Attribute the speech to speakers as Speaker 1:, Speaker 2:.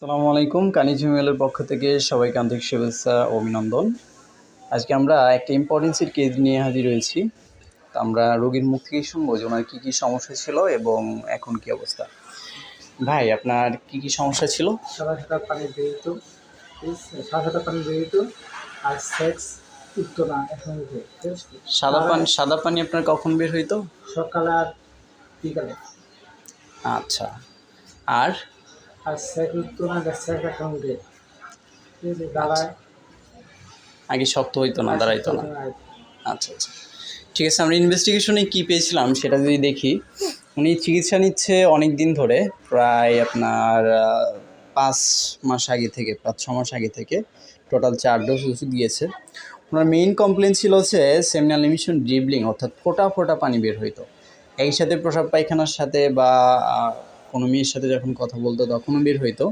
Speaker 1: আসসালামু আলাইকুম। কানিজ হিমেলের পক্ষ থেকে সবাইকে আন্তরিক শুভেচ্ছা ও অভিনন্দন। আজকে আমরা একটা ইম্পর্টেন্সের কেস নিয়ে হাজির হয়েছি। তো আমরা রোগীর মুখ থেকে শুনবো যে ওনার কী কী সমস্যা ছিল এবং এখন কী অবস্থা। ভাই, আপনার কী কী সমস্যা ছিল?
Speaker 2: সাদা সাদা পানি বেরিত, সাদা সাদা পানি বেরিত আর সেক্স উঠতো না একসঙ্গে।
Speaker 1: সাদা পানি আপনার কখন বের হইতো?
Speaker 2: সকালে আর বিকালে।
Speaker 1: আচ্ছা। আর
Speaker 2: আর সেক্স উঠতো না, সেক্স একসঙ্গে দাঁড়ায়।
Speaker 1: আগে শক্ত হইতো না, দাঁড়াইতো না। আচ্ছা আচ্ছা, ঠিক আছে। আমরা ইনভেস্টিগেশনে কী পেয়েছিলাম সেটা যদি দেখি, উনি চিকিৎসা নিচ্ছে অনেক দিন ধরে, প্রায় আপনার 5 মাস আগে থেকে, 5-6 মাস আগে থেকে টোটাল 4 ডোজ ওষুধ দিয়েছে। ওনার মেইন কমপ্লেন ছিল হচ্ছে সেমিনাল ইমিশন ড্রিবলিং, অর্থাৎ ফোঁটা ফোঁটা পানি বের হইতো। একই সাথে প্রসাব পায়খানার সাথে বা কোনো মেয়ের সাথে যখন কথা বলতো তখনও বের হইতো।